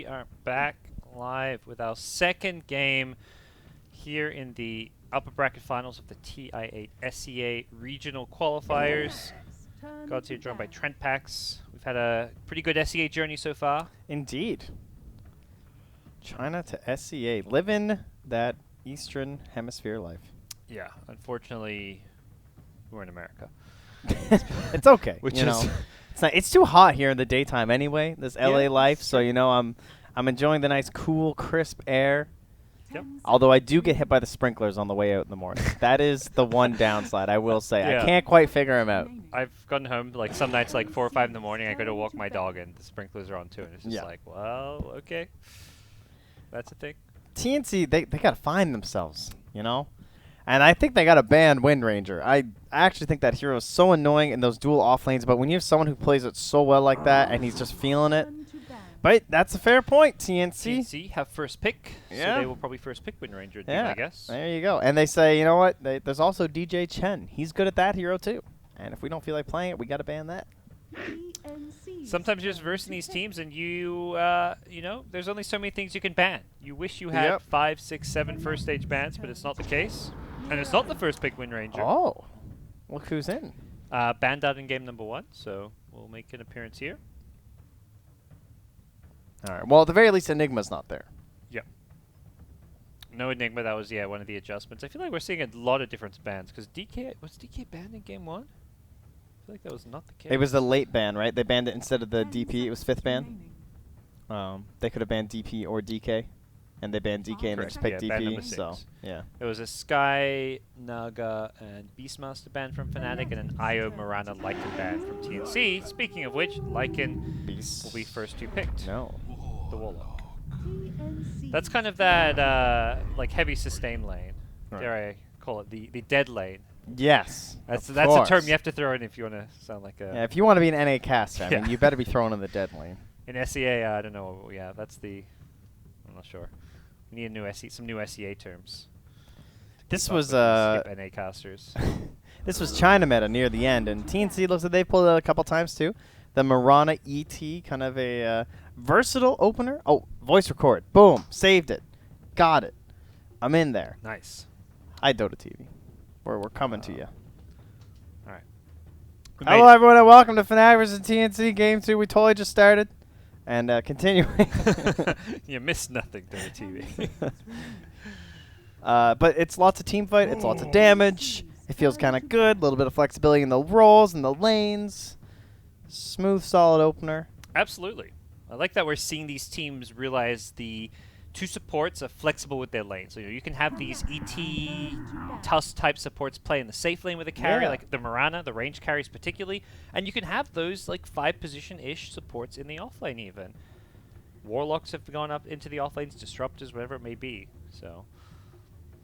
we are back live with our second game here in the upper bracket finals of the TI8 SEA regional qualifiers. GoDz here, joined by TrentPax. We've had a pretty good SEA journey so far. Indeed. China to SEA, living that Eastern Hemisphere life. Yeah, unfortunately, we're in America. It's okay. Which you is know, it's too hot here in the daytime anyway. This LA Yeah, life, that's so true. you know I'm enjoying the nice, cool, crisp air. Yep. Although I do get hit by the sprinklers on the way out in the morning. That is the one downside, I will say. Yeah. I can't quite figure them out. I've gotten home like some nights like 4 or 5 in the morning. I go to walk my dog and the sprinklers are on too, and it's just Yeah. like, well, okay, that's a thing. TNC, they got to find themselves, you know? And I think they got to ban Wind Ranger. I actually think that hero is so annoying in those dual off lanes, but when you have someone who plays it so well like that and he's just feeling it. But that's a fair point, TNC. TNC have first pick, Yeah. so they will probably first pick Wind Ranger, Yeah, I guess. there you go. And they say, you know what? There's also DJ Chen. He's good at that hero too. And if we don't feel like playing it, we got to ban that. Sometimes you're just versing these teams, and you know, there's only so many things you can ban. You wish you had Yep. 5, 6, 7 first stage bans, but it's not the case. And it's not the first pick Wind Ranger. Oh, look who's in. Banned out in game number 1, so we'll make an appearance here. All right. Well, at the very least, Enigma's not there. Yep. No Enigma, that was, yeah, one of the adjustments. I feel like we're seeing a lot of different bans, because was DK banned in game 1? I feel like that was not the case. It was the late ban, right? They banned it instead of the DP. It was 5th ban. They could have banned DP or DK, and they banned DK and they just Correct. picked Yeah, ban DP. number So 6. yeah. It was a Sky, Naga, and Beastmaster ban from Fnatic, and an Io, Mirana, Lycan ban from TNC. Speaking of which, Lycan Beast. will be first 2 picked. No. The Warlock. That's kind of that like heavy sustain lane. Right. Dare I call it the dead lane. Yes. That's of a term course. you have to throw in if you want to sound like a. Yeah, if you want to be an NA caster, I Yeah. mean, you better be thrown in the dead lane. In SEA, I don't know. Yeah, that's the. I'm not sure. We need a new some new SEA terms. This Keep up was with these NA casters. this was China meta near the end, and TNC looks like they pulled it out a couple times too. The Mirana ET, kind of a versatile opener. Oh, voice record. Boom. Saved it. Got it. I'm in there. Nice. Hi, Dota TV. We're coming to you. All right. Hello, everyone, and welcome to Fnatic vs. TNC Game 2. We totally just started. And continuing. You missed nothing, Dota TV. But it's lots of team fight. It's lots of damage. It feels kind of good. A little bit of flexibility in the rolls and the lanes. Smooth, solid opener. Absolutely. I like that we're seeing these teams realize the two supports are flexible with their lanes. So you can have these ET Tusk type supports play in the safe lane with a carry, Yeah. like the Mirana, the range carries particularly, and you can have those like 5 position-ish supports in the off lane even. Warlocks have gone up into the off lanes, Disruptors, whatever it may be. So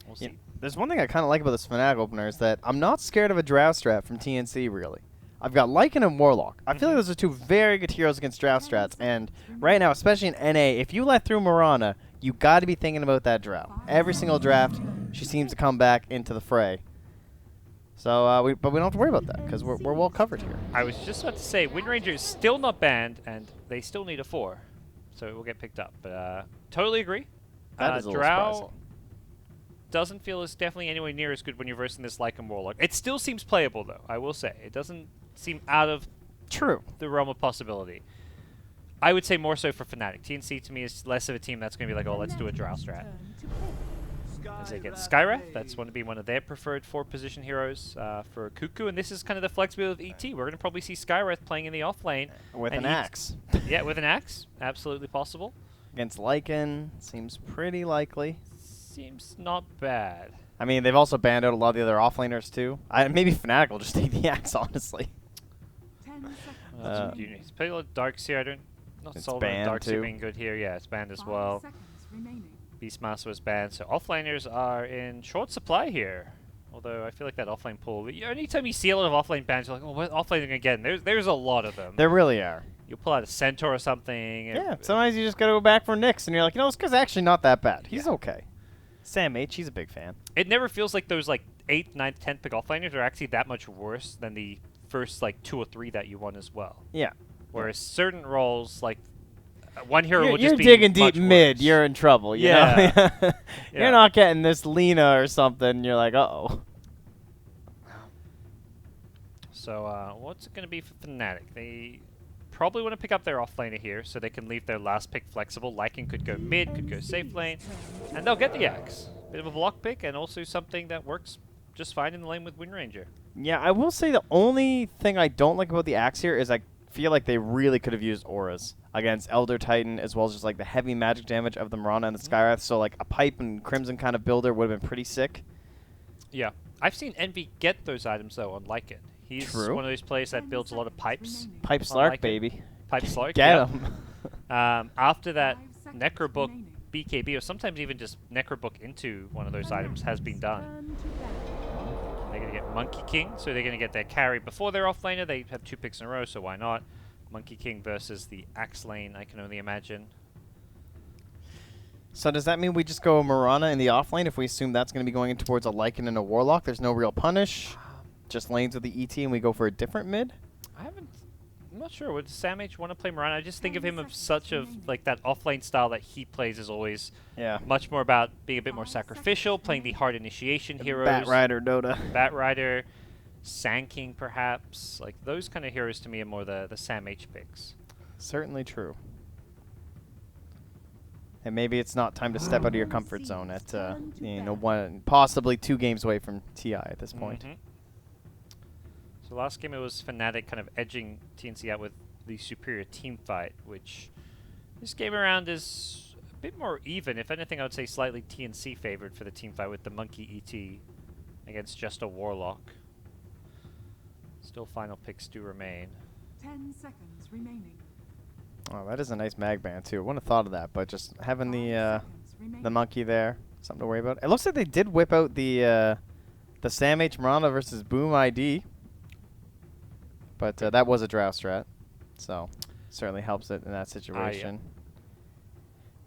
we'll see. Yeah. There's one thing I kind of like about this Fnatic opener is that I'm not scared of a Drow strat from TNC, really. I've got Lycan and Warlock. I feel like those are 2 very good heroes against Drow strats, and right now, especially in NA, if you let through Mirana, you got to be thinking about that Drow. Every single draft, she seems to come back into the fray. So, but we don't have to worry about that, because we're well covered here. I was just about to say, Wind Ranger is still not banned, and they still need a 4. So it will get picked up. But totally agree. That is a little Drow surprising. doesn't feel as definitely anywhere near as good when you're versing this Lycan Warlock. It still seems playable, though, I will say. It doesn't seem out of True. the realm of possibility. I would say more so for Fnatic. TNC to me is less of a team that's going to be like, oh, let's do a Drow strat. As they get Skywrath, that's going to be one of their preferred 4-position heroes for Cuckoo, and this is kind of the flexibility of ET. We're going to probably see Skywrath playing in the off lane. With and an axe. Yeah, with an axe. Absolutely possible. Against Lycan, seems pretty likely. Seems not bad. I mean, they've also banned out a lot of the other offlaners, too. Maybe Fnatic will just take the axe, honestly. He's playing a lot of Darks here. Not It's sold on banned Darks too. being good here. Yeah, it's banned as well. Beastmaster was banned, so offlaners are in short supply here. Although I feel like that offlane pool, anytime you see a lot of offlane bans, you're like, oh, what offlaning again? There's a lot of them. There really are. You'll pull out a Centaur or something. Yeah, sometimes you just got to go back for Nyx, and you're like, you know, this guy's actually not that bad. He's Yeah. okay. Sam H, he's a big fan. It never feels like those like 8th, 9th, 10th pick offlaners are actually that much worse than the first like 2 or 3 that you won as well. Yeah. Whereas certain roles like one hero will you're just be digging deep much mid. worse. You're in trouble. You Yeah. know? Yeah. You're not getting this Lena or something. You're like, uh-oh. So what's it going to be for Fnatic? They probably want to pick up their offlaner here so they can leave their last pick flexible. Lycan could go mid, could go safe lane, and they'll get the Axe. Bit of a block pick and also something that works just fine in the lane with Windranger. Yeah, I will say the only thing I don't like about the Axe here is I feel like they really could have used auras against Elder Titan, as well as just like the heavy magic damage of the Mirana and the Skywrath. So like a Pipe and Crimson kind of builder would have been pretty sick. Yeah. I've seen Envy get those items though on Lycan. He's True. one of those players that builds a lot of pipes. Pipe on Slark, Lycan. baby. Pipe Slark, Get yeah. him. After that, Necrobook BKB, or sometimes even just Necrobook into one of those items has been done. They're going to get Monkey King, so they're going to get their carry before their offlaner. They have 2 picks in a row, so why not? Monkey King versus the Axe lane, I can only imagine. So does that mean we just go Mirana in the offlane if we assume that's going to be going in towards a Lycan and a Warlock? There's no real punish. Just lanes with the ET and we go for a different mid? I'm not sure. Would Sam H want to play Mirana? I just think of him of such of like that offlane style that he plays is always much more about being a bit more sacrificial, playing the hard initiation heroes. Bat Rider, Dota. Bat Rider, Sand King perhaps. Like those kind of heroes to me are more the Sam H picks. Certainly true. And maybe it's not time to step out of your comfort zone at possibly 2 games away from TI at this point. So last game it was Fnatic kind of edging TNC out with the superior team fight, which this game around is a bit more even. If anything, I would say slightly TNC favored for the team fight with the Monkey ET against just a Warlock. Still final picks do remain. 10 seconds remaining. Oh, that is a nice mag band too. I wouldn't have thought of that, but just having the monkey there, something to worry about. It looks like they did whip out the Sam H Mirana versus Boom ID. But that was a drow strat, so certainly helps it in that situation.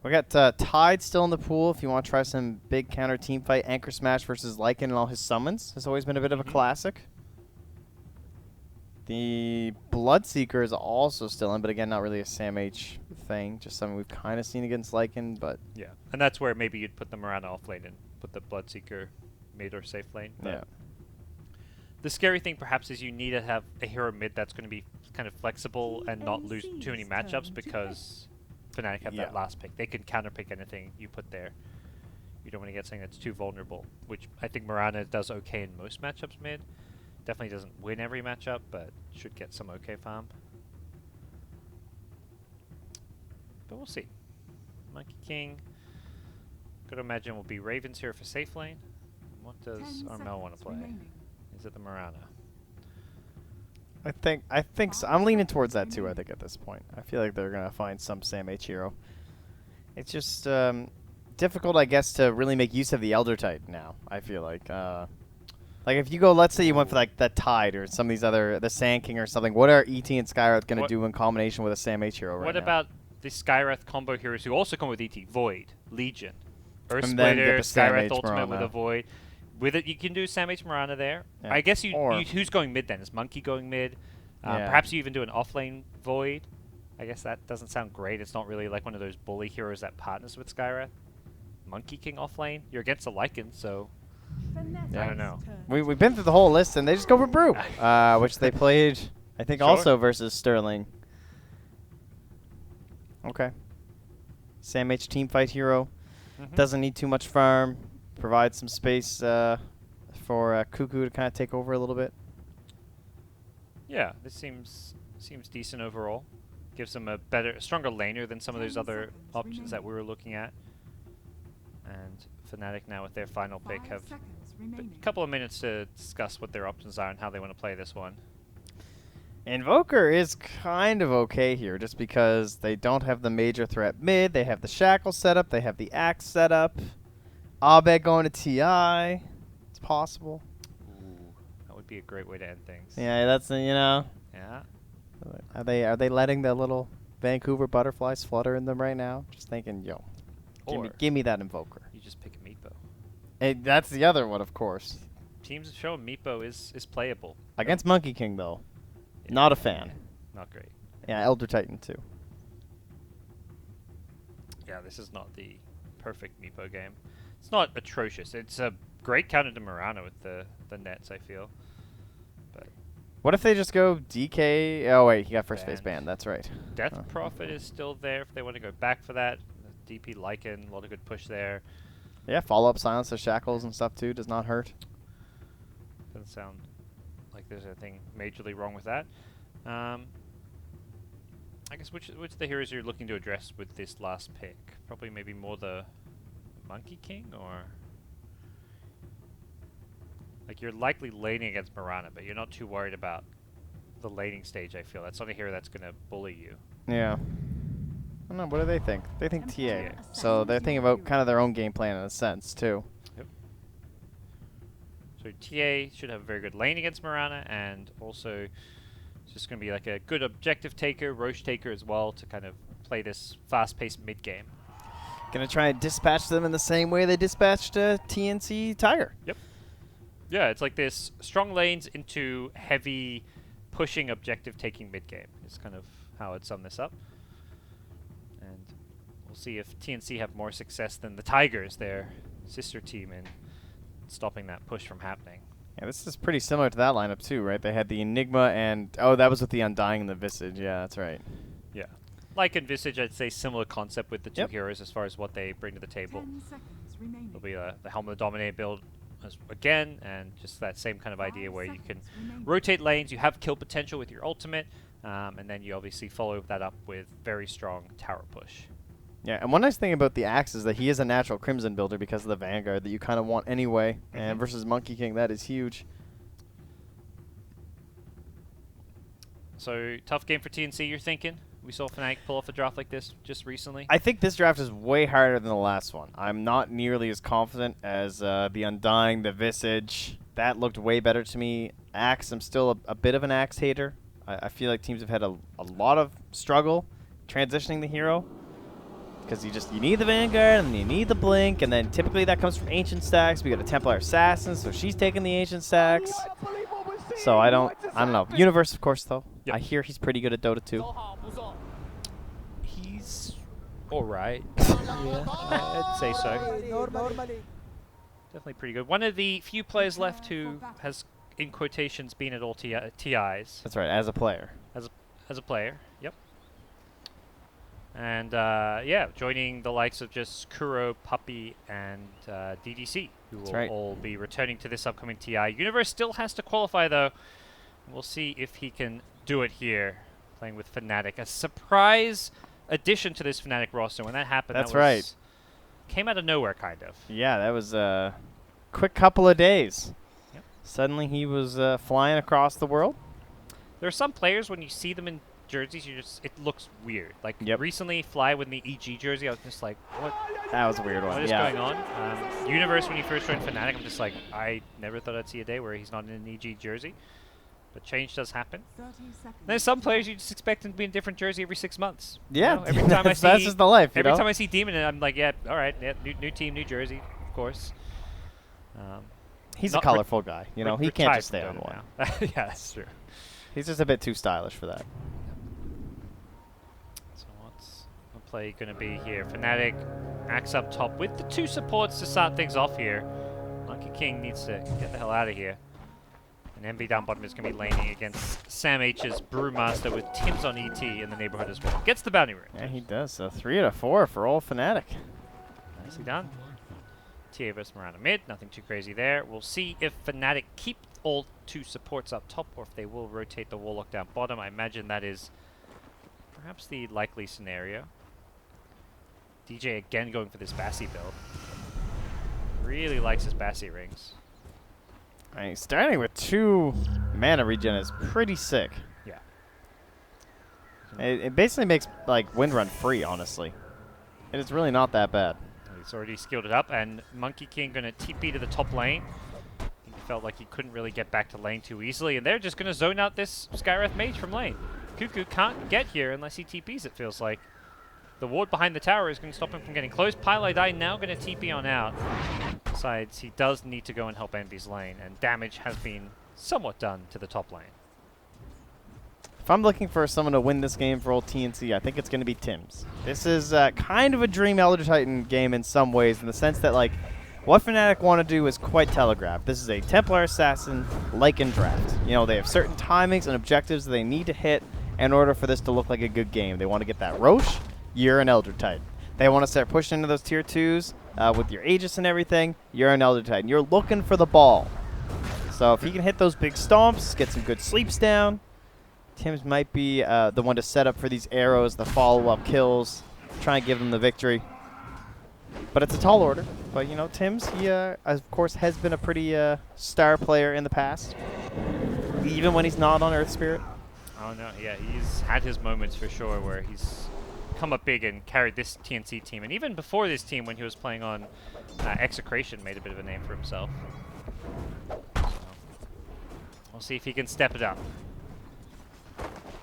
We got Tide still in the pool if you want to try some big counter team fight. Anchor Smash versus Lycan and all his summons has always been a bit of a classic. The Bloodseeker is also still in, but again, not really a Sam H thing. Just something we've kind of seen against Lycan, but... Yeah, and that's where maybe you'd put the Mirana off lane and put the Bloodseeker mid or safe lane. Yeah. The scary thing, perhaps, is you need to have a hero mid that's going to be kind of flexible and not lose too many matchups because Fnatic have that last pick. They can counterpick anything you put there. You don't want to get something that's too vulnerable, which I think Mirana does okay in most matchups mid. Definitely doesn't win every matchup, but should get some okay farm. But we'll see. Monkey King. Gotta imagine will be Ravens here for safe lane. What does Armel want to play? Is it the Mirana? I think so. I'm leaning towards that too, I think, at this point. I feel like they're going to find some Sam H hero. It's just difficult, I guess, to really make use of the Elder Titan now, I feel like. Like, if you go, let's say you went for, like, the Tide or some of these other, the Sand King or something, what are ET and Skywrath going to do in combination with a Sam H hero right now? What about the Skywrath combo heroes who also come with ET? Void, Legion, Earth And then Splitter, get the Sam Skywrath H Ultimate with Mirana. a Void. With it, you can do Sam H Mirana there. Yeah. I guess Or who's going mid then? Is Monkey going mid? Perhaps you even do an offlane Void. I guess that doesn't sound great. It's not really like one of those bully heroes that partners with Skywrath. Monkey King offlane? You're against a Lycan, so I don't know. We've been through the whole list, and they just go for Brew, which they played, I think, also versus Sterling. Okay. Sam H teamfight hero. Doesn't need too much farm. Provides some space for Cuckoo to kind of take over a little bit. Yeah, this seems decent overall. Gives them a stronger laner than some of those other options that we were looking at. And Fnatic now with their final pick have a couple of minutes to discuss what their options are and how they want to play this one. Invoker is kind of okay here just because they don't have the major threat mid. They have the Shackle set up. They have the Axe set up. Abed going to TI. It's possible. Ooh, that would be a great way to end things. Yeah, that's, Yeah. Are they letting the little Vancouver butterflies flutter in them right now? Just thinking, yo, give me that Invoker. You just pick a Meepo. Hey, that's the other one, of course. Teams have shown Meepo is playable. Against Monkey King, though. Yeah. Not a fan. Not great. Yeah, Elder Titan, too. Yeah, this is not the perfect Meepo game. It's not atrocious. It's a great counter to Mirana with the nets, I feel. But What if they just go DK? Oh, wait, he got first phase Banned. banned. That's right. Death Prophet is still there if they want to go back for that. DP Lycan, a lot of good push there. Yeah, follow-up silence the shackles and stuff, too. Does not hurt. Doesn't sound like there's anything majorly wrong with that. I guess which of the heroes you're looking to address with this last pick? Probably maybe more the Monkey King, or like you're likely laning against Mirana, but you're not too worried about the laning stage. I feel that's not a hero that's gonna bully you. Yeah. I don't know. What do they think? They think TA. Yeah. So they're thinking about kind of their own game plan in a sense, too. Yep. So TA should have a very good lane against Mirana, and also it's just going to be like a good objective taker, Roche taker as well to kind of play this fast-paced mid-game. Gonna try and dispatch them in the same way they dispatched TNC Tiger. Yep. Yeah, it's like this strong lanes into heavy pushing objective taking mid-game is kind of how I'd sum this up. And we'll see if TNC have more success than the Tigers, their sister team, in stopping that push from happening. Yeah, this is pretty similar to that lineup too, right? They had the Enigma and oh, that was with the Undying and the Visage. Yeah, that's right. Yeah. Like in Visage, I'd say similar concept with the two Yep. heroes as far as what they bring to the table. 10 seconds remaining. There'll be the Helmet of the Dominator build again, and just that same kind of idea where you can rotate lanes, you have kill potential with your ultimate, and then you obviously follow that up with very strong tower push. Yeah, and one nice thing about the Axe is that he is a natural Crimson builder because of the Vanguard that you kind of want anyway. And versus Monkey King, that is huge. So, tough game for TNC, you're thinking? We saw Fnatic pull off a draft like this just recently. I think this draft is way harder than the last one. I'm not nearly as confident as the Undying, the Visage. That looked way better to me. Axe, I'm still a bit of an Axe hater. I feel like teams have had a lot of struggle transitioning the hero. Because you need the Vanguard, and then you need the Blink, and then typically that comes from Ancient stacks. We got a Templar Assassin, so she's taking the Ancient stacks. So I don't know. Universe, of course, though. Yep. I hear he's pretty good at Dota 2. He's alright. Yeah, I'd say so. Definitely pretty good. One of the few players left who has, in quotations, been at all TIs. That's right, as a player. As a player, yep. And yeah, joining the likes of just Kuro, Puppy, and DDC, who will right. all be returning to this upcoming TI. Universe still has to qualify, though. We'll see if he can do it here, playing with Fnatic. A surprise addition to this Fnatic roster. When that happened, That's that was right. Came out of nowhere, kind of. Yeah, that was a quick couple of days. Yep. Suddenly he was flying across the world. There are some players, when you see them in jerseys, it looks weird. Like recently, Fly with the EG jersey, I was just like, what? That was a weird one. What is going on? Universe, when he first joined Fnatic, I'm just like, I never thought I'd see a day where he's not in an EG jersey. But change does happen. 30 seconds. There's some players you just expect them to be in a different jersey every 6 months. Yeah, You know, every time I see, that's just the life. every time I see Demon, I'm like, yeah, all right, yeah, new team, new jersey, of course. He's a not colorful guy. You know, he can't retired just stay on from one. Dota now. Yeah, that's true. He's just a bit too stylish for that. So what's the play going to be here? Fnatic, Axe up top with the two supports to start things off here. Monkey King needs to get the hell out of here. And MB down bottom is going to be laning against Sam H's Brewmaster with Tim's on ET in the neighborhood as well. Gets the bounty ring. Yeah, he does. So 3 out of 4 for all Fnatic. Nicely done. TA versus Mirana mid. Nothing too crazy there. We'll see if Fnatic keep all two supports up top or if they will rotate the Warlock down bottom. I imagine that is perhaps the likely scenario. DJ again going for this Bassi build. Really likes his Bassi rings. I mean, starting with 2 mana regen is pretty sick. Yeah. It basically makes like Windrun free, honestly. And it's really not that bad. He's already skilled it up, and Monkey King going to TP to the top lane. He felt like he couldn't really get back to lane too easily, and they're just going to zone out this Skywrath Mage from lane. Cuckoo can't get here unless he TPs, it feels like. The ward behind the tower is going to stop him from getting close. Pylai now going to TP on out. Besides, he does need to go and help Envy's lane, and damage has been somewhat done to the top lane. I'm looking for someone to win this game for old TNC, I think it's going to be Tim's. This is kind of a dream Elder Titan game in some ways, in the sense that, like, what Fnatic want to do is quite telegraphed. This is a Templar Assassin like in draft. You know, they have certain timings and objectives that they need to hit in order for this to look like a good game. They want to get that Roche, you're an Elder Titan. They want to start pushing into those tier 2s with your Aegis and everything, you're an Elder Titan. You're looking for the ball. So if he can hit those big stomps, get some good sleeps down, Tim's might be the one to set up for these arrows, the follow-up kills, try and give them the victory. But it's a tall order. But, you know, Tim's, he, of course, has been a pretty star player in the past, even when he's not on Earth Spirit. Oh, no, yeah, he's had his moments for sure where he's come up big and carried this TNC team. And even before this team, when he was playing on Execration, made a bit of a name for himself. So we'll see if he can step it up.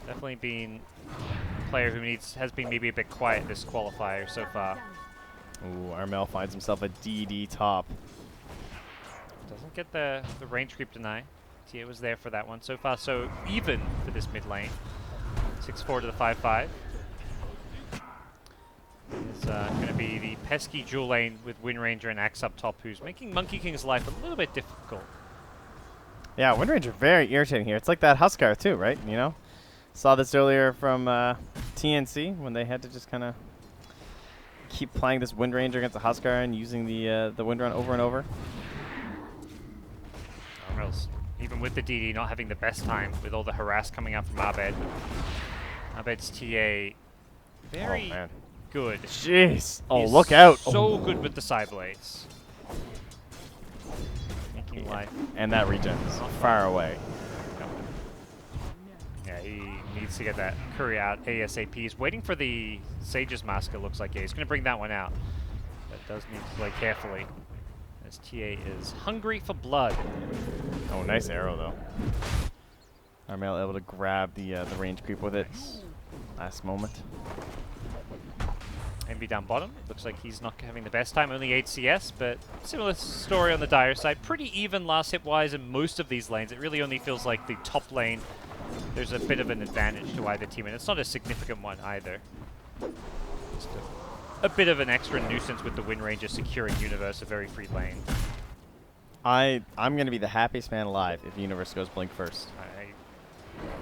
Definitely been a player who has been maybe a bit quiet this qualifier so far. Ooh, Armel finds himself a DD top. Doesn't get the range creep deny. TI8 was there for that one. So far, so even for this mid lane. 6-4 to the 5-5. It's going to be the pesky dual lane with Wind Ranger and Axe up top, who's making Monkey King's life a little bit difficult. Yeah, Wind Ranger very irritating here. It's like that Huskar too, right? You know? Saw this earlier from TNC when they had to just kind of keep playing this Wind Ranger against the Huskar and using the Wind Run over and over. Armel's, even with the DD, not having the best time with all the harass coming out from Abed. Abed's TA very good. Jeez. Oh, He's look out. So good with the side blades. Making life. And that regen is far away. Yeah, he needs to get that curry out ASAP. He's waiting for the Sage's Mask, it looks like. Yeah, he's going to bring that one out. But does need to play carefully, as TA is hungry for blood. Oh, nice arrow, though. Armel able to grab the range creep with it. Last moment. Envy down bottom. Looks like he's not having the best time. Only 8 CS, but similar story on the Dire side. Pretty even last hit-wise in most of these lanes. It really only feels like the top lane, there's a bit of an advantage to either team, and it's not a significant one either. Just a bit of an extra nuisance with the Wind Ranger securing Universe, a very free lane. I'm going to be the happiest man alive if Universe goes Blink first.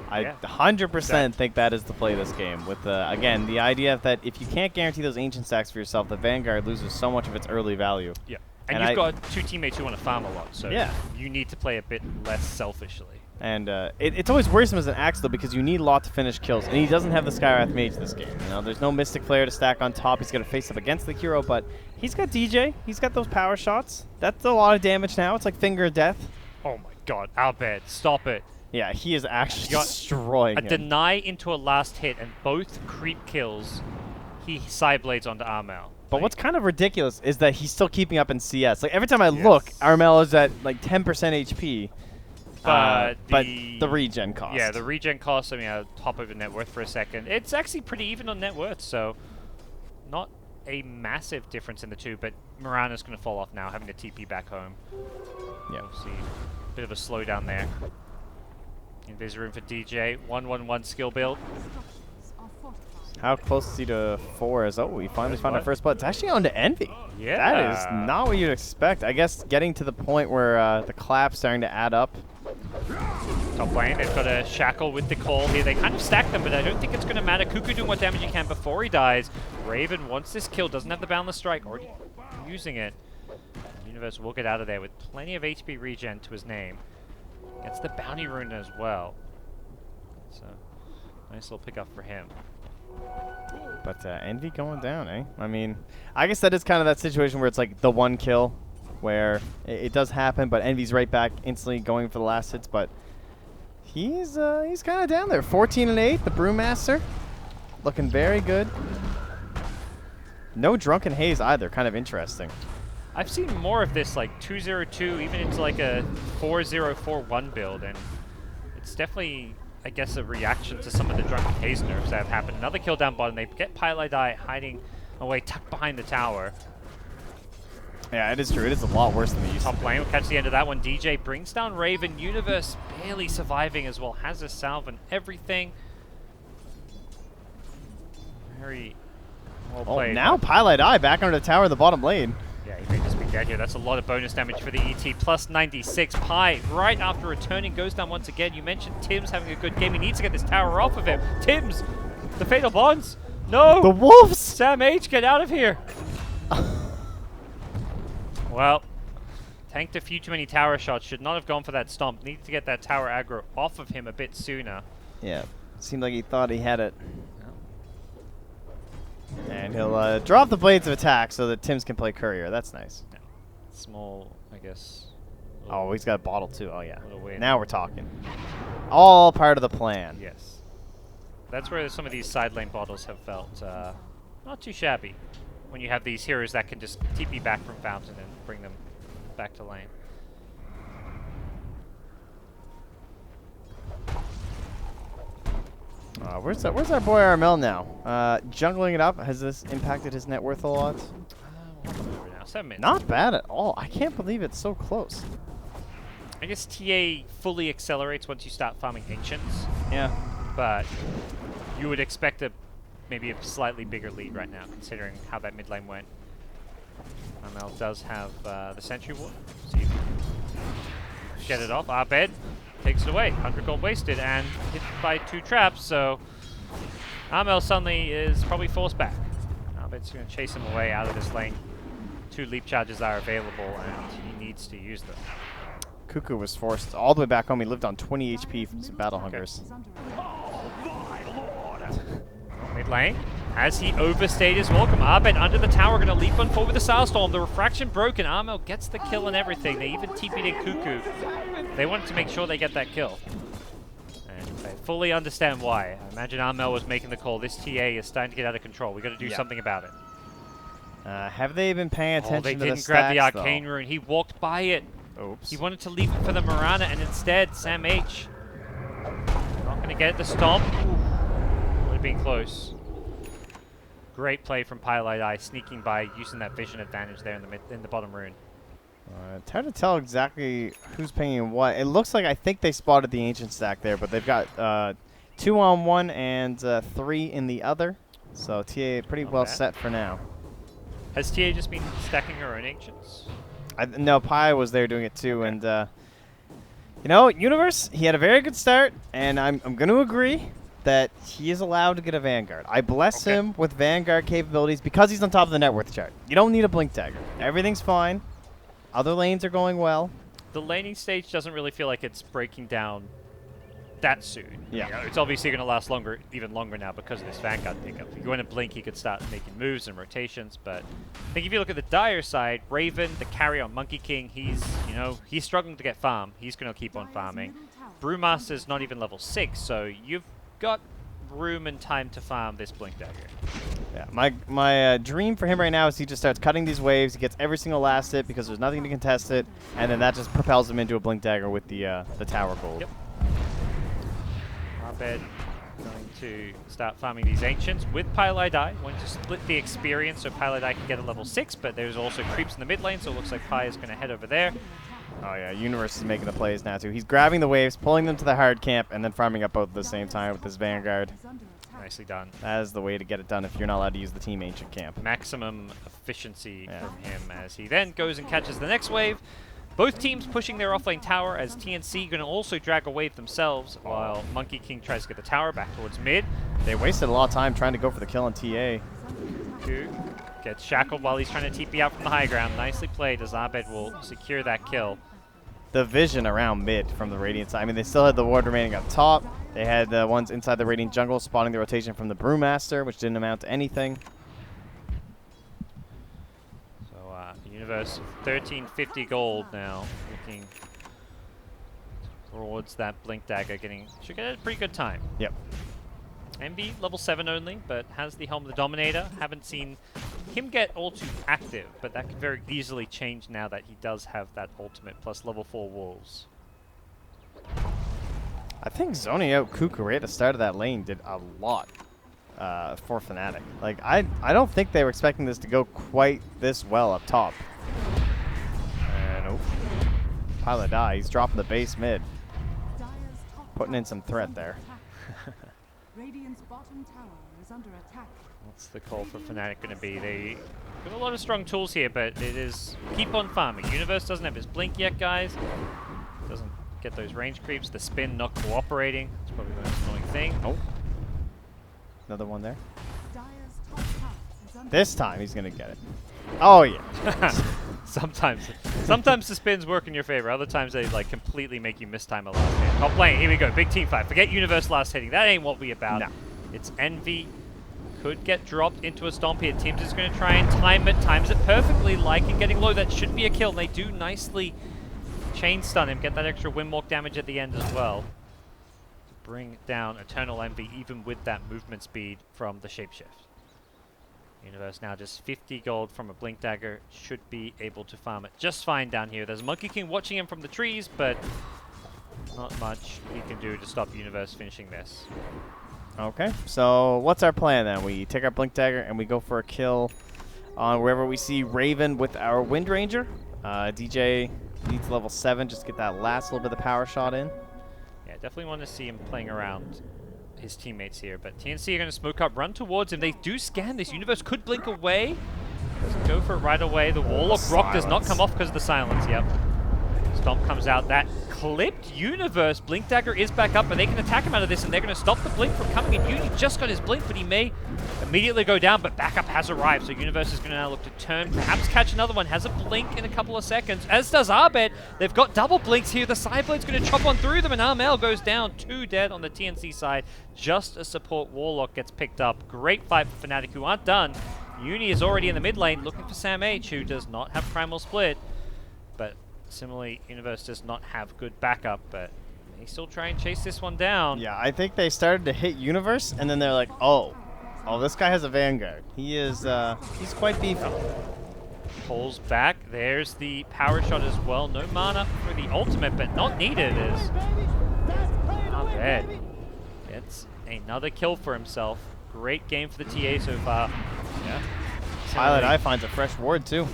I Yeah. 100% think that is the play of this game. With, again, the idea that if you can't guarantee those Ancient stacks for yourself, the Vanguard loses so much of its early value. Yeah. And you've got two teammates who want to farm a lot, so yeah, you need to play a bit less selfishly. And it's always worrisome as an Axe, though, because you need a lot to finish kills. And he doesn't have the Skywrath Mage this game. You know, there's no Mystic Player to stack on top. He's going to face up against the hero, but he's got DJ. He's got those power shots. That's a lot of damage now. It's like Finger of Death. Oh my god, Albed, stop it. Yeah, he is actually destroying a him. deny into a last hit, and both creep kills, he side blades onto Armel. But what's kind of ridiculous is that he's still keeping up in CS. Like, every time I look, Armel is at like 10% HP. But the regen cost. Yeah, the regen cost, I mean, I'll hop over net worth for a second. It's actually pretty even on net worth, so not a massive difference in the two, but Mirana's going to fall off now, having to TP back home. Yeah. We'll see a bit of a slowdown there. And there's room for DJ. 1-1-1 skill build. How close is he to 4? Oh, he finally found our first blood. It's actually on to Envy. Yeah. That is not what you'd expect. I guess getting to the point where the clap's starting to add up. Top lane, they've got a Shackle with the call here. They kind of stack them, but I don't think it's going to matter. Cuckoo doing what damage he can before he dies. Raven wants this kill, doesn't have the Boundless Strike, already using it. Universe will get out of there with plenty of HP regen to his name. Gets the Bounty Rune as well. So, nice little pickup for him. But Envy going down, eh? I mean, I guess that is kind of that situation where it's like the one kill where it does happen, but Envy's right back instantly going for the last hits, but he's kind of down there. 14-8, the Brewmaster. Looking very good. No Drunken Haze either, kind of interesting. I've seen more of this, like 2-0-2, even into like a 4-0-4-1 build, and it's definitely, I guess, a reaction to some of the Drunken Haze nerfs that have happened. Another kill down bottom. They get Pylai hiding away, tucked behind the tower. Yeah, it is true. It is a lot worse than they used to. Top lane will catch the end of that one. DJ brings down Raven. Universe barely surviving as well. Has a salve and everything. Very well Oh, played. now Pilot Eye back under the tower in the bottom lane. Yeah, he may just be dead here. That's a lot of bonus damage for the ET. Plus 96. Pi, right after returning, goes down once again. You mentioned Tim's having a good game. He needs to get this tower off of him. Tim's, the Fatal Bonds. No! The Wolves! Sam H, get out of here! Well, tanked a few too many tower shots. Should not have gone for that stomp. Needed to get that tower aggro off of him a bit sooner. Yeah, seemed like he thought he had it. And he'll drop the blades of attack so that Tim's can play courier. That's nice. Yeah. Small, I guess. Oh, he's got a bottle too. Oh, yeah. Win. Now we're talking. All part of the plan. Yes. That's where some of these side lane bottles have felt not too shabby. When you have these heroes that can just TP back from Fountain and bring them back to lane. Where's our boy Armel now? Jungling it up. Has this impacted his net worth a lot? Now, 7 minutes. Not bad at all. I can't believe it's so close. I guess TA fully accelerates once you start farming Ancients. Yeah. But you would expect maybe a slightly bigger lead right now, considering how that mid lane went. Armel does have the Sentry Ward. See if he can get it off. Abed takes it away. 100 gold wasted and hit by 2 traps, so Armel suddenly is probably forced back. Abed's going to chase him away out of this lane. 2 leap charges are available and he needs to use them. Cuckoo was forced all the way back home. He lived on 20 HP from some battle hungers. Mid lane, as he overstayed his welcome. Abed under the tower, going to leap on forward with the Sailstorm. The refraction broken. Armel gets the kill and everything. They even TP'd in Cuckoo. They wanted to make sure they get that kill. And they fully understand why. I imagine Armel was making the call. This TA is starting to get out of control. We got to do something about it. Have they been paying attention They to the didn't grab the stacks, Arcane Rune. He walked by it. Oops. He wanted to leave it for the Mirana, and instead, Sam H. Not going to get the stomp. Would have been close. Great play from Pilot Eye, sneaking by, using that vision advantage there in the bottom rune. It's hard to tell exactly who's paying what. It looks like I think they spotted the ancient stack there, but they've got 2 on one and 3 in the other. So TA pretty Not well bad. set for now. Has TA just been stacking her own ancients? No, Pi was there doing it too, and you know, Universe, he had a very good start, and I'm going to agree that he is allowed to get a Vanguard. I bless him with Vanguard capabilities because he's on top of the net worth chart. You don't need a Blink Dagger. Everything's fine. Other lanes are going well. The laning stage doesn't really feel like it's breaking down that soon. Yeah. You know, it's obviously going to last longer, even longer now because of this Vanguard pickup. If you go in and blink, he could start making moves and rotations. But I think if you look at the Dire side, Raven, the carry on Monkey King, he's struggling to get farm. He's going to keep on farming. Brewmaster's not even level 6, so you've got room and time to farm this Blink Dagger. Yeah, my dream for him right now is he just starts cutting these waves. He gets every single last hit because there's nothing to contest it, and then that just propels him into a Blink Dagger with the tower gold. Yep. Abed going to start farming these Ancients with Pilot Eye. Want to split the experience so Pilot Eye can get a level 6, but there's also creeps in the mid lane, so it looks like Pi is going to head over there. Oh yeah, Universe is making the plays now too. He's grabbing the waves, pulling them to the hard camp, and then farming up both at the same time with his Vanguard. Nicely done. That is the way to get it done if you're not allowed to use the Team Ancient camp. Maximum efficiency from him as he then goes and catches the next wave. Both teams pushing their offlane tower as TNC going to also drag a wave themselves while Monkey King tries to get the tower back towards mid. They wasted a lot of time trying to go for the kill on TA. Q gets shackled while he's trying to TP out from the high ground. Nicely played as Abed will secure that kill. The vision around mid from the Radiant side. I mean, they still had the ward remaining up top. They had the ones inside the Radiant jungle spotting the rotation from the Brewmaster, which didn't amount to anything. The Universe, 1350 gold now, looking towards that Blink Dagger, should get a pretty good time. Yep. MB, level 7 only, but has the Helm of the Dominator. Haven't seen him get all too active, but that could very easily change now that he does have that ultimate plus level 4 Wolves. I think zoning out Kukuri at the start of that lane did a lot for Fnatic. Like, I don't think they were expecting this to go quite this well up top. Nope. Pilot die. He's dropping the base mid. Putting in some threat there. Radiant's bottom tower is under attack. What's the call for Fnatic going to be? They got a lot of strong tools here, but it is keep on farming. Universe doesn't have his blink yet, guys. Doesn't get those range creeps. The spin not cooperating. It's probably the most annoying thing. Oh. Another one there. Dire's top tower is under This time he's going to get it. Oh, yeah. Sometimes the spins work in your favor. Other times they like completely make you mistime a last hit. Top lane, here we go. Big team fight. Forget Universe last hitting. That ain't what we about. No. It's Envy. Could get dropped into a stomp here. Teams is going to try and time it. Times it perfectly. Like and getting low. That should be a kill. And they do nicely chain stun him. Get that extra windwalk damage at the end as well. To bring down Eternal Envy even with that movement speed from the shapeshift. Universe now just 50 gold from a Blink Dagger. Should be able to farm it just fine down here. There's Monkey King watching him from the trees, but not much he can do to stop Universe finishing this. Okay, so what's our plan then? We take our Blink Dagger and we go for a kill on wherever we see Raven with our Wind Ranger. DJ needs level 7, just get that last little bit of the power shot in. Yeah, definitely want to see him playing around his teammates here, but TNC are going to smoke up, run towards him. They do scan this. Universe could blink away. Doesn't go for it right away. The Warlock Rock does not come off because of the silence. Yep. Stomp comes out. That clipped Universe. Blink Dagger is back up, and they can attack him out of this, and they're going to stop the blink from coming in. Uni just got his blink, but he may immediately go down, but backup has arrived, so Universe is going to now look to turn, perhaps catch another one. Has a blink in a couple of seconds, as does Arbed. They've got double blinks here. The Sideblade's going to chop on through them, and Armel goes down. 2 dead on the TNC side. Just a support Warlock gets picked up. Great fight for Fnatic, who aren't done. Uni is already in the mid lane, looking for Sam H, who does not have Primal Split, but similarly, Universe does not have good backup, but they still try and chase this one down. Yeah, I think they started to hit Universe, and then they're like, oh, this guy has a Vanguard. He is, he's quite beefy. Pulls back. There's the power shot as well. No mana for the ultimate, but not needed as not bad. Gets another kill for himself. Great game for the TA so far. Yeah. Pilot Eye finds a fresh ward, too.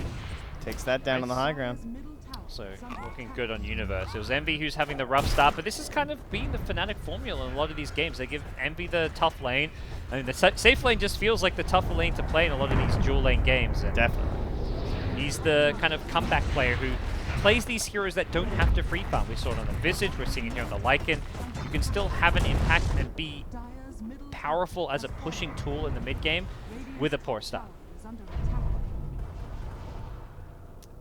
Takes that down on the high ground. So looking good on Universe. It was Envy who's having the rough start, but this has kind of been the Fnatic formula in a lot of these games. They give Envy the tough lane. I mean, the safe lane just feels like the tougher lane to play in a lot of these dual lane games. And Definitely. he's the kind of comeback player who plays these heroes that don't have to free farm. We saw it on the Visage, we're seeing it here on the Lycan. You can still have an impact and be powerful as a pushing tool in the mid game with a poor start.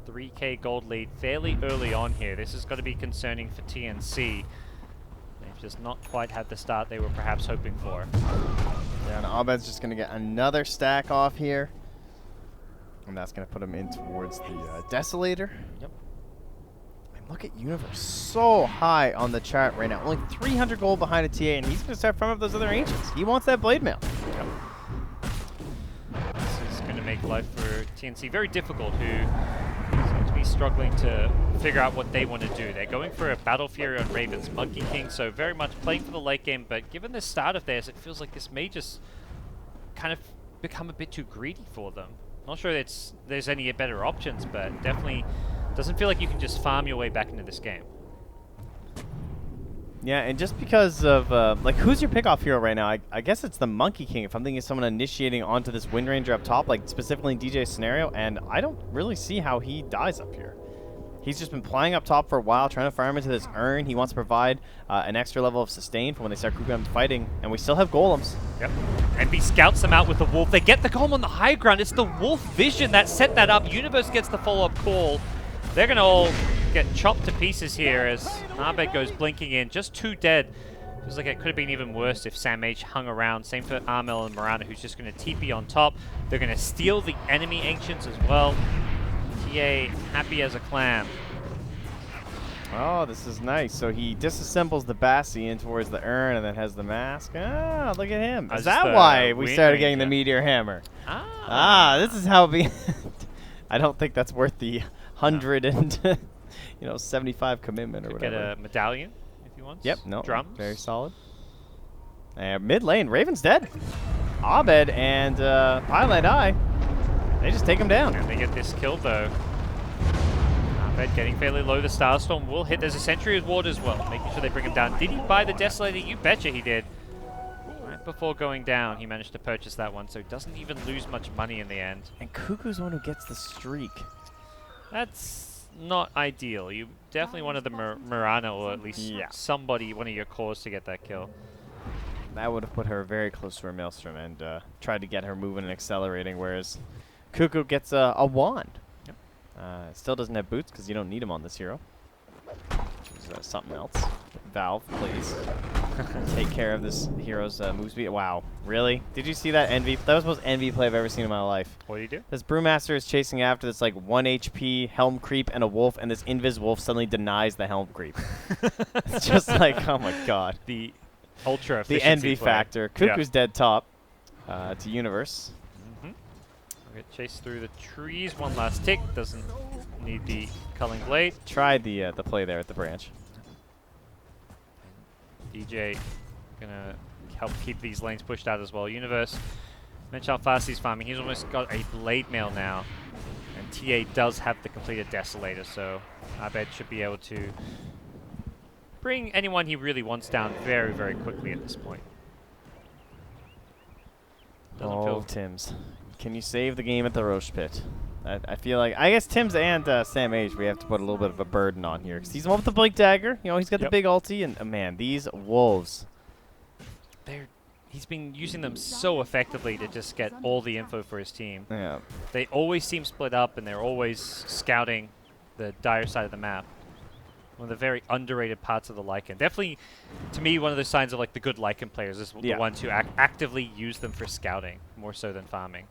3k gold lead fairly early on here. This has got to be concerning for TNC. They've just not quite had the start they were perhaps hoping for. Yeah, and Abed's just going to get another stack off here. And that's going to put him in towards the Desolator. Yep. And look at Universe, so high on the chart right now. Only 300 gold behind a TA, and he's going to start farming up those other Ancients. He wants that Blade Mail. Yep. This is going to make life for TNC very difficult, who seem to be struggling to figure out what they want to do. They're going for a Battle Fury on Raven's Monkey King, so very much playing for the late game, but given the start of theirs, it feels like this may just kind of become a bit too greedy for them. Not sure there's any better options, but definitely doesn't feel like you can just farm your way back into this game. Yeah, and just because of, like, who's your pickoff hero right now? I guess it's the Monkey King, if I'm thinking of someone initiating onto this Wind Ranger up top, like, specifically in DJ's scenario, and I don't really see how he dies up here. He's just been playing up top for a while, trying to farm into this urn. He wants to provide an extra level of sustain for when they start grouping up fighting, and we still have golems. Yep. Envy scouts them out with the wolf. They get the golem on the high ground. It's the wolf vision that set that up. Universe gets the follow-up call. They're going to all get chopped to pieces here as Arbed goes blinking in. Just 2 dead. Feels like it could have been even worse if Sam H hung around. Same for Armel and Miranda, who's just going to TP on top. They're going to steal the enemy Ancients as well. TA happy as a clam. Oh, this is nice. So he disassembles the Bastion towards the urn and then has the mask. Ah, look at him. Is that why we started getting the Meteor Hammer? This is how we... I don't think that's worth the 175 commitment or Could whatever. get a medallion if you want. Yep, no, Drums. very solid. And mid lane, Raven's dead. Abed and Pilot Eye, they just take him down. And they get this kill though. Arbed getting fairly low. The Starstorm will hit. There's a Sentry Ward as well, making sure they bring him down. Did he buy the Desolator? You betcha he did. Alright, right before going down, he managed to purchase that one, so he doesn't even lose much money in the end. And Cuckoo's the one who gets the streak. That's not ideal. You definitely wanted the Mirana, or at least somebody, one of your cores, to get that kill. That would have put her very close to her Maelstrom and tried to get her moving and accelerating, whereas Cuckoo gets a wand. Yep. Still doesn't have boots because you don't need him on this hero. Which is something else. Valve, please. Take care of this hero's move speed. Wow. Really? Did you see that Envy? That was the most Envy play I've ever seen in my life. What do you do? This Brewmaster is chasing after this like 1 HP Helm creep and a wolf, and this Invis wolf suddenly denies the Helm creep. It's just like, oh my god. The ultra The efficiency Envy play. factor. Cuckoo's dead top to Universe. Get chased through the trees. One last tick. Doesn't need the culling blade. Tried the play there at the branch. DJ gonna help keep these lanes pushed out as well. Universe, mention how fast he's farming. He's almost got a blade mail now. And TA does have the completed Desolator, so Abed should be able to bring anyone he really wants down very, very quickly at this point. Doesn't feel Tims. Can you save the game at the Roche Pit? I feel like, I guess Tims and Sam H, we have to put a little bit of a burden on here. Because he's the one with the Blink Dagger. You know, he's got the big ulti. And man, these wolves. He's been using them so effectively to just get all the info for his team. Yeah. They always seem split up, and they're always scouting the dire side of the map. One of the very underrated parts of the Lycan. Definitely, to me, one of the signs of like the good Lycan players is the ones who actively use them for scouting, more so than farming.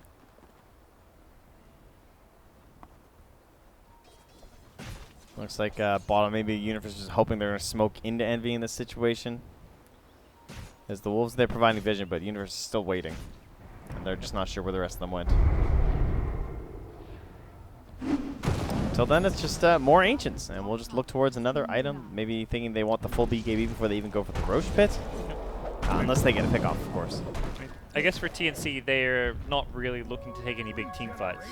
Looks like bottom, maybe Universe is hoping they're going to smoke into Envy in this situation. As the Wolves, they're providing vision, but Universe is still waiting. And they're just not sure where the rest of them went. Until then, it's just more Ancients, and we'll just look towards another item, maybe thinking they want the full BKB before they even go for the Roche Pit. Unless they get a pick-off, of course. I guess for TNC, they're not really looking to take any big team fights.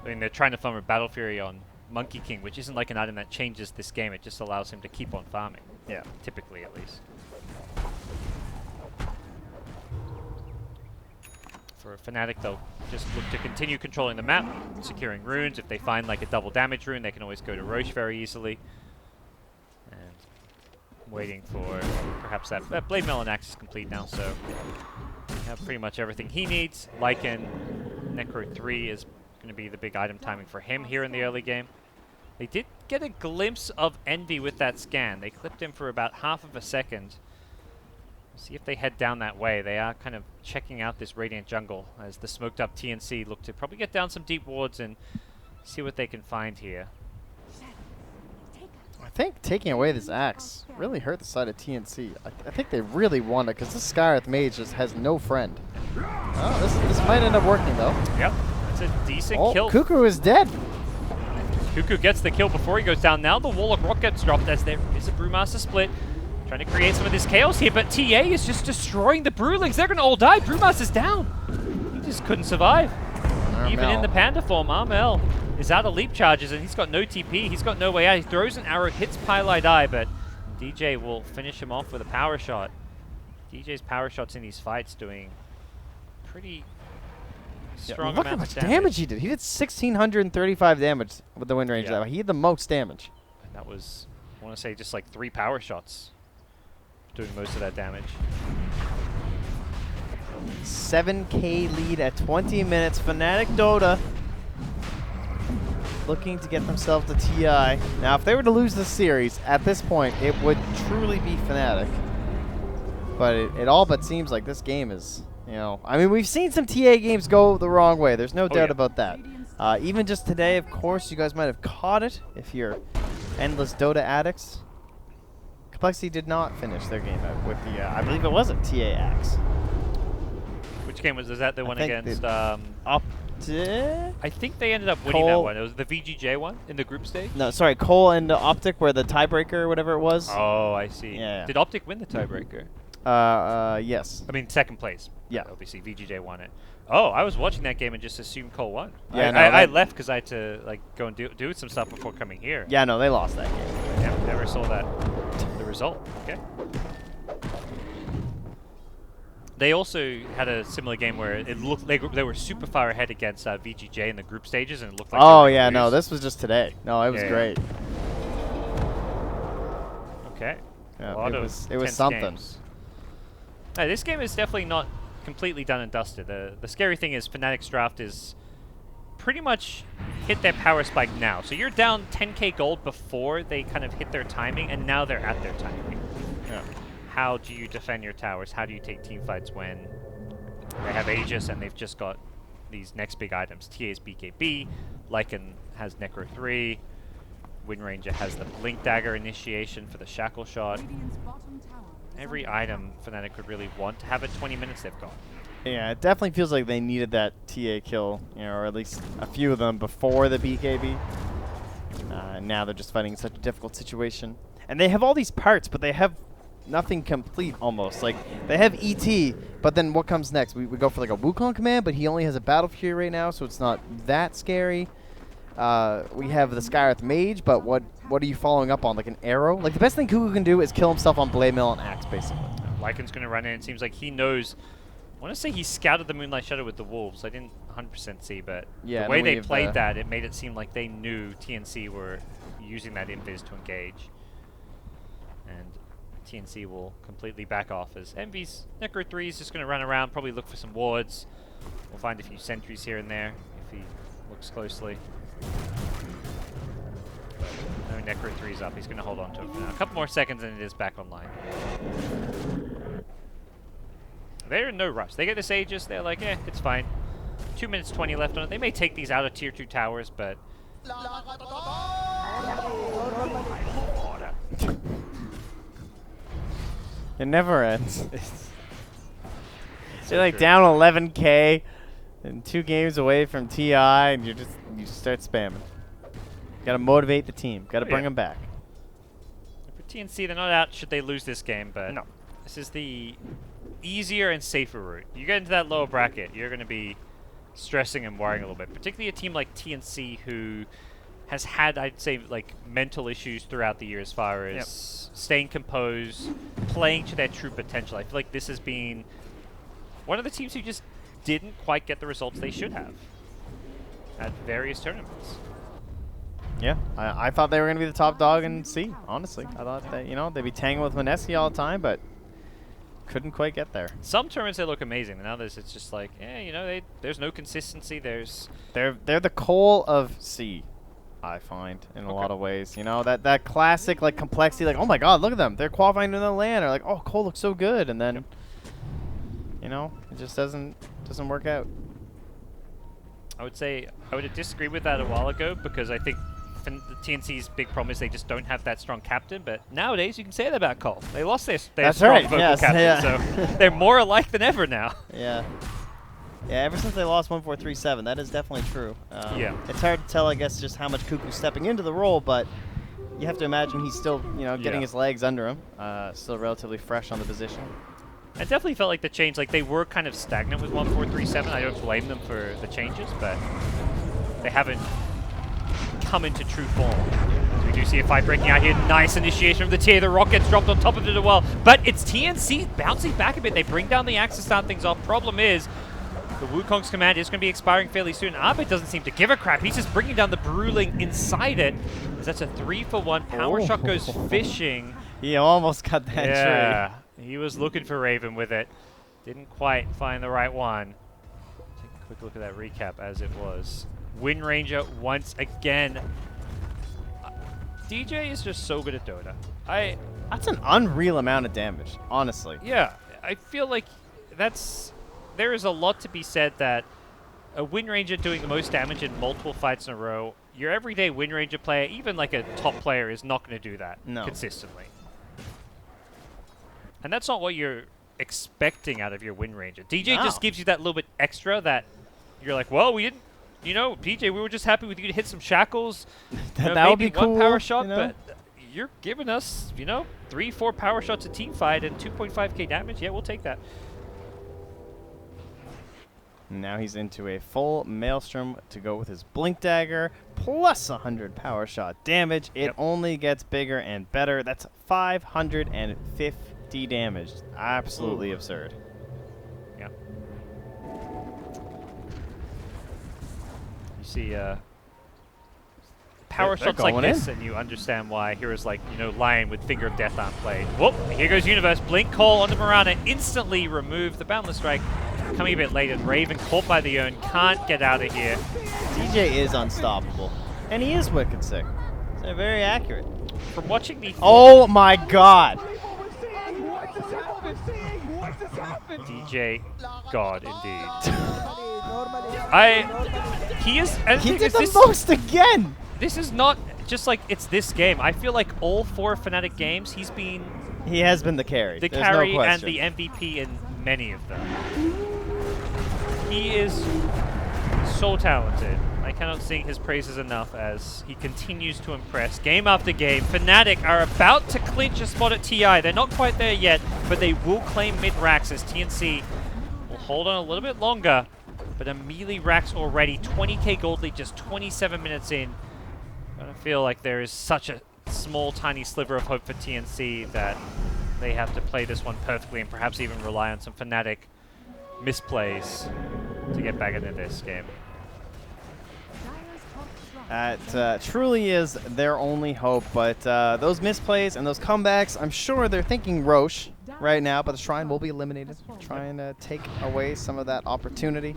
They're trying to farm a Battle Fury on Monkey King, which isn't like an item that changes this game. It just allows him to keep on farming. Yeah. Typically, at least. For Fnatic, they'll just look to continue controlling the map, securing runes. If they find like a double damage rune, they can always go to Roche very easily. And waiting for perhaps that Blade Mail and Axe is complete now, so we have pretty much everything he needs. Lycan Necro 3 is going to be the big item timing for him here in the early game. They did get a glimpse of Envy with that scan. They clipped him for about half of a second. See if they head down that way. They are kind of checking out this Radiant jungle as the smoked up TNC look to probably get down some deep wards and see what they can find here. I think taking away this Axe really hurt the side of TNC. I think they really won it because this Skyreth Mage just has no friend. Oh, this might end up working though. Yep, that's a decent kill. Cuckoo is dead. Cuckoo gets the kill before he goes down. Now the Warlock Rock gets dropped as there is a Brewmaster split. Trying to create some of this chaos here, but TA is just destroying the Brewlings. They're going to all die. Brewmaster's down. He just couldn't survive. Even in the Panda form, Armel is out of leap charges, and he's got no TP. He's got no way out. He throws an arrow, hits Pylite Eye, but DJ will finish him off with a power shot. DJ's power shots in these fights doing pretty strong look how much damage he did. He did 1,635 damage with the wind range. Yeah. He had the most damage. And that was, I want to say, just like 3 power shots doing most of that damage. 7K lead at 20 minutes. Fnatic Dota looking to get themselves to TI. Now, if they were to lose this series, at this point, it would truly be Fnatic. But it all but seems like this game is, you know, I mean, we've seen some TA games go the wrong way. There's no doubt about that. Even just today, of course, you guys might have caught it if you're endless Dota addicts. Complexity did not finish their game out with the, I believe it was a TA Axe. Which game was that? The one against Optic? I think they ended up winning that one. It was the VGJ one in the group stage? No, sorry, Cole and Optic were the tiebreaker or whatever it was. Oh, I see. Yeah. Did Optic win the tiebreaker? Yes. I mean, second place. Yeah. Obviously, VGJ won it. Oh, I was watching that game and just assumed Cole won. Yeah, I left because I had to like go and do some stuff before coming here. Yeah, no, they lost that game. Yeah, never saw that. The result. Okay. They also had a similar game where it looked they were super far ahead against VGJ in the group stages, and it looked like. Oh yeah, no, this was just today. No, it was Yeah. great. Okay. Yeah, it was something. Games. No, this game is definitely not completely done and dusted. The scary thing is Fnatic's draft is pretty much hit their power spike now. So you're down 10k gold before they kind of hit their timing, and now they're at their timing. Yeah. How do you defend your towers? How do you take team fights when they have Aegis and they've just got these next big items? TA's BKB, Lycan has Necro 3, Wind Ranger has the Blink Dagger initiation for the Shackle Shot. Radiant's bottom tower is Every under item Fnatic could really want to have at 20 minutes they've got. Yeah, it definitely feels like they needed that TA kill, you know, or at least a few of them before the BKB. Now they're just fighting in such a difficult situation. And they have all these parts, but they have nothing complete almost. Like, they have ET, but then what comes next? We go for like a Wukong command, but he only has a Battle Fury right now, so it's not that scary. We have the Skywrath Mage, but what are you following up on? Like an arrow? Like, the best thing Kuku can do is kill himself on Blade Mill and Axe, basically. Lycan's going to run in. It seems like he knows. I want to say he scouted the Moonlight Shadow with the Wolves. I didn't 100% see, but Yeah, the way and we they have played that, it made it seem like they knew TNC were using that invis to engage. And TNC will completely back off as Envy's Necro 3 is just going to run around, probably look for some wards. We'll find a few sentries here and there if he looks closely. No Necro 3's up. He's going to hold on to it for now. A couple more seconds and it is back online. They're in no rush. They get this Aegis. They're like, it's fine. 2 minutes 20 left on it. They may take these out of tier 2 towers, but... It never ends. So You're like true. down 11k and 2 games away from TI, and you start spamming. Gotta motivate the team. Gotta bring them back. For TNC, they're not out should they lose this game, but No. this is the easier and safer route. You get into that lower bracket, you're going to be stressing and worrying a little bit, particularly a team like TNC who has had, I'd say, like mental issues throughout the year as far as staying composed, playing to their true potential. I feel like this has been one of the teams who just didn't quite get the results they should have at various tournaments. Yeah, I thought they were going to be the top dog in C, honestly. I thought that, you know, they'd be tagging with Mineski all the time, but couldn't quite get there. Some tournaments they look amazing, and others it's just like, you know, there's no consistency. They're the Cole of C, I find, in a lot of ways. You know, that classic like complexity, like, oh my god, look at them, they're qualifying to the LAN, or like, oh, Cole looks so good, and then you know, it just doesn't work out. I would say I would disagree with that a while ago because I think the TNC's big problem is they just don't have that strong captain. But nowadays you can say that about Cole. They lost their That's strong right, vocal yes, captain, yeah. so they're more alike than ever now. Yeah. Yeah, ever since they lost 1-4-3-7, that is definitely true. Yeah. It's hard to tell, I guess, just how much Kuku's stepping into the role, but you have to imagine he's still, you know, getting his legs under him. Still relatively fresh on the position. I definitely felt like the change, like they were kind of stagnant with 1-4-3-7. I don't blame them for the changes, but they haven't come into true form. As we do see a fight breaking out here. Nice initiation of the tier. The rock gets dropped on top of it as well. But it's TNC bouncing back a bit. They bring down the axe to start things off. Problem is, the Wukong's command is going to be expiring fairly soon. Abed doesn't seem to give a crap. He's just bringing down the Bruling inside it. As that's a 3-for-1. Power shot goes fishing. He almost got that Yeah, tree. he was looking for Raven with it. Didn't quite find the right one. Take a quick look at that recap as it was. Wind Ranger once again. DJ is just so good at Dota. That's an unreal amount of damage, honestly. Yeah, I feel like there is a lot to be said that a Wind Ranger doing the most damage in multiple fights in a row, your everyday Wind Ranger player, even like a top player, is not going to do that consistently. And that's not what you're expecting out of your Wind Ranger. DJ just gives you that little bit extra that you're like, well, we didn't, you know, DJ, we were just happy with you to hit some shackles. That would be cool. One power shot, you know? but you're giving us, you know, 3-4 power shots a team fight and 2.5k damage. Yeah, we'll take that. Now he's into a full Maelstrom to go with his Blink Dagger, plus 100 power shot damage. It only gets bigger and better. That's 550 damage. Absolutely absurd. see power They're shots like going this, in. and you understand why heroes like, you know, Lion with Finger of Death aren't played. Whoop! Here goes Universe. Blink Call onto Mirana. Instantly remove the Boundless Strike. Coming a bit late, and Raven caught by the urn. Can't get out of here. DJ is unstoppable. And he is wicked sick. So very accurate. From watching the... Oh my god! DJ, God, indeed. He is... He did the most again! This is not just like it's this game. I feel like all 4 Fnatic games, he's been... He has been the carry. The There's carry no and question. the MVP in many of them. He is so talented. I cannot sing his praises enough as he continues to impress game after game. Fnatic are about to clinch a spot at TI. They're not quite there yet, but they will claim mid-racks as TNC will hold on a little bit longer. But a melee racks already. 20k gold lead just 27 minutes in. I feel like there is such a small, tiny sliver of hope for TNC that they have to play this one perfectly and perhaps even rely on some Fnatic misplays to get back into this game. It truly is their only hope, but those misplays and those comebacks, I'm sure they're thinking Roche right now, but the Shrine will be eliminated, trying to take away some of that opportunity.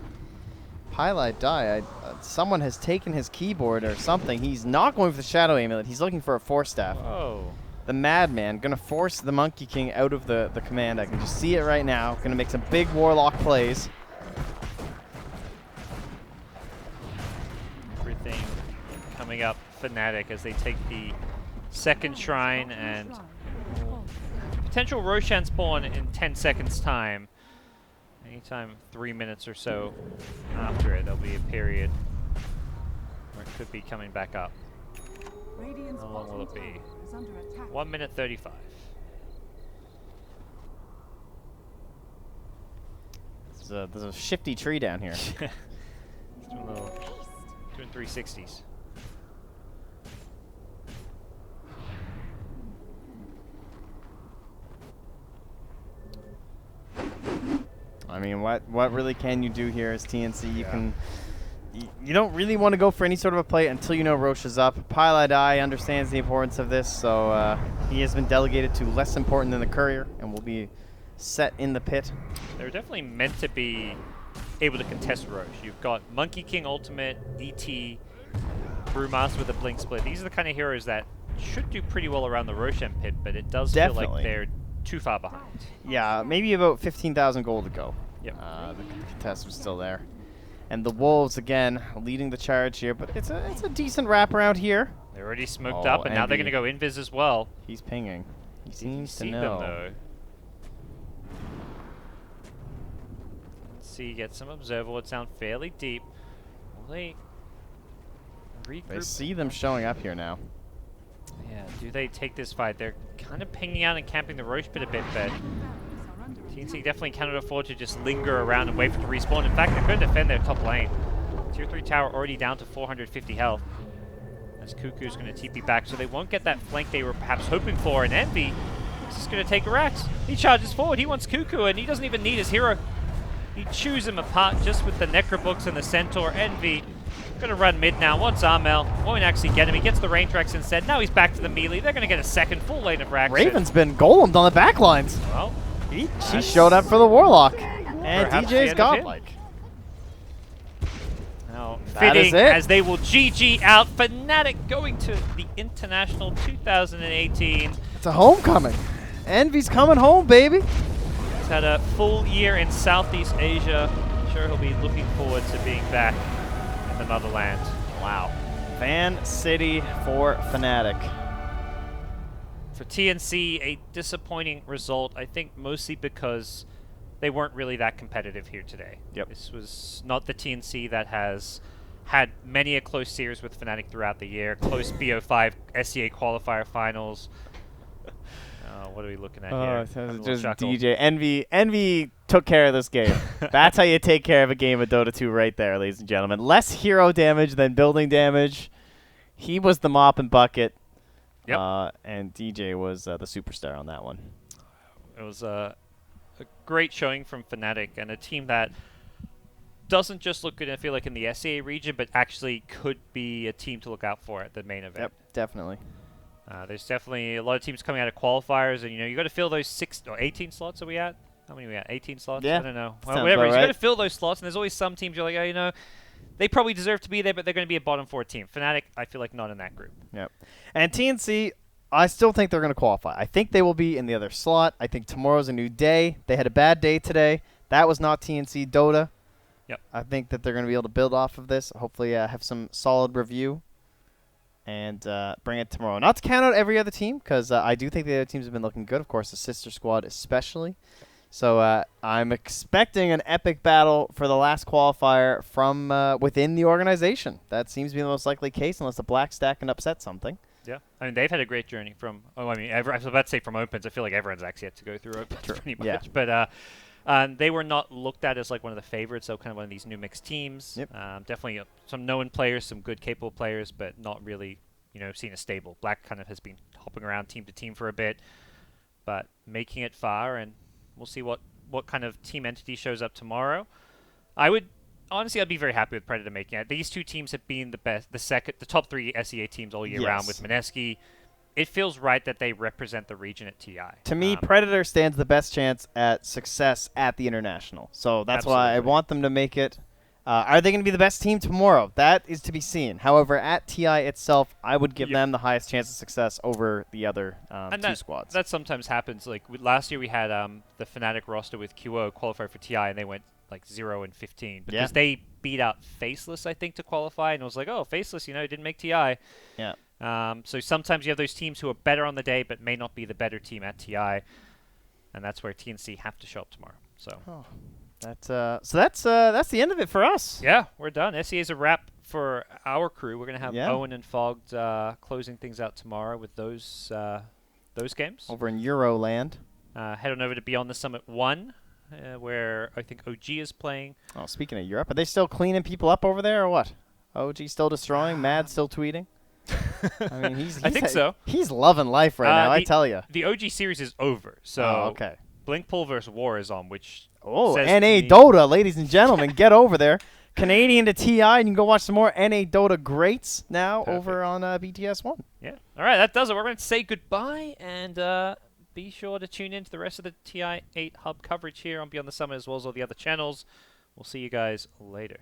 Highlight die. Someone has taken his keyboard or something. He's not going for the Shadow Amulet. He's looking for a Force Staff. Whoa. The Madman going to force the Monkey King out of the command. I can just see it right now. Going to make some big Warlock plays. Everything coming up Fnatic as they take the second Shrine and potential Roshan spawn in 10 seconds time. Anytime 3 minutes or so after it, there'll be a period where it could be coming back up. How long will it be? 1 minute 35. There's a shifty tree doing here. Doing 360s. I mean, what really can you do here as TNC? You can... You don't really want to go for any sort of a play until you know Roche is up. Pilot Eye understands the importance of this, so he has been delegated to less important than the Courier and will be set in the pit. They're definitely meant to be able to contest Roche. You've got Monkey King Ultimate, ET, Brewmaster with a Blink Split. These are the kind of heroes that should do pretty well around the Roshan pit, but it does feel like they're too far behind. Yeah, maybe about 15,000 gold to go. Yep. The contest was still there. And the Wolves, again, leading the charge here, but it's a decent wraparound here. They're already smoked up, and now they're going to go invis as well. He's pinging. He seems to see know. them, though. Let's see, get some observer. Would sound fairly deep. Will they regroup? They see them showing up here now. Yeah, do they take this fight? They're kind of pinging out and camping the Roche pit a bit, but TNC definitely cannot afford to just linger around and wait for it to respawn. In fact, they're going to defend their top lane. Tier 3 tower already down to 450 health. As Cuckoo's going to TP back, so they won't get that flank they were perhaps hoping for. And Envy is just going to take a Rax. He charges forward. He wants Cuckoo, and he doesn't even need his hero. He chews him apart just with the Necrobooks and the Centaur. Envy going to run mid now. Wants Armel. Won't actually get him. He gets the range Rax instead. Now he's back to the melee. They're going to get a second full lane of Rax. Raven's been golemed on the back lines. Well, she showed up for the Warlock. And perhaps DJ's the end of him. godlike. Now, That is fitting it. as they will GG out. Fnatic going to the International 2018. It's a homecoming. Envy's coming home, baby. He's had a full year in Southeast Asia. I'm sure he'll be looking forward to being back in the motherland. Wow. Fan City for Fnatic. For TNC, a disappointing result, I think mostly because they weren't really that competitive here today. Yep. This was not the TNC that has had many a close series with Fnatic throughout the year. Close BO5 SEA qualifier finals. What are we looking at here? So just DJ. Envy took care of this game. That's how you take care of a game of Dota 2 right there, ladies and gentlemen. Less hero damage than building damage. He was the mop and bucket. Yep. And DJ was the superstar on that one. It was a great showing from Fnatic and a team that doesn't just look good, I feel like, in the SEA region, but actually could be a team to look out for at the main event. Yep, definitely. There's definitely a lot of teams coming out of qualifiers, and you got to fill those 18 slots. Are we at? How many are we at? 18 slots? Yeah. I don't know. Sounds Well, whatever. about You got to right. fill those slots, and there's always some teams you're like, they probably deserve to be there, but they're going to be a bottom 4 team. Fnatic, I feel like not in that group. Yep. And TNC, I still think they're going to qualify. I think they will be in the other slot. I think tomorrow's a new day. They had a bad day today. That was not TNC Dota. Yep. I think that they're going to be able to build off of this. Hopefully have some solid review and bring it tomorrow. Not to count out every other team, because I do think the other teams have been looking good. Of course, the sister squad especially. So I'm expecting an epic battle for the last qualifier from within the organization. That seems to be the most likely case, unless the Black Stack can upset something. Yeah. I mean, they've had a great journey from, I was about to say from Opens. I feel like everyone's actually had to go through Opens pretty much. Yeah. But they were not looked at as like one of the favorites, so kind of one of these new mixed teams. Yep. Definitely some known players, some good, capable players, but not really, seen as stable. Black kind of has been hopping around team to team for a bit, but making it far, and we'll see what kind of team entity shows up tomorrow. Honestly, I'd be very happy with Predator making it. These two teams have been the top 3 SEA teams all year round with Mineski. It feels right that they represent the region at TI. To me, Predator stands the best chance at success at the International. So that's why I want them to make it. Are they going to be the best team tomorrow? That is to be seen. However, at TI itself, I would give them the highest chance of success over the other two squads. That sometimes happens. Like last year we had the Fnatic roster with QO qualify for TI, and they went like 0-15 because they beat out Faceless, I think, to qualify, and it was like, oh, Faceless, didn't make TI. Yeah. So sometimes you have those teams who are better on the day but may not be the better team at TI, and that's where TNC have to show up tomorrow. So that's the end of it for us. Yeah, we're done. SEA is a wrap for our crew. We're gonna have Owen and Fogged closing things out tomorrow with those games over in Euroland. Head on over to Beyond the Summit 1. Where I think OG is playing. Oh, speaking of Europe, are they still cleaning people up over there or what? OG still destroying? Mad still tweeting? I mean, I think so. He's loving life right now, I tell you. The OG series is over, so okay. Blinkpool vs. War is on, which NA Dota, ladies and gentlemen, get over there. Canadian to TI, and you can go watch some more NA Dota greats now over on BTS 1. Yeah. All right, that does it. We're going to say goodbye, and be sure to tune in to the rest of the TI8 Hub coverage here on Beyond the Summit, as well as all the other channels. We'll see you guys later.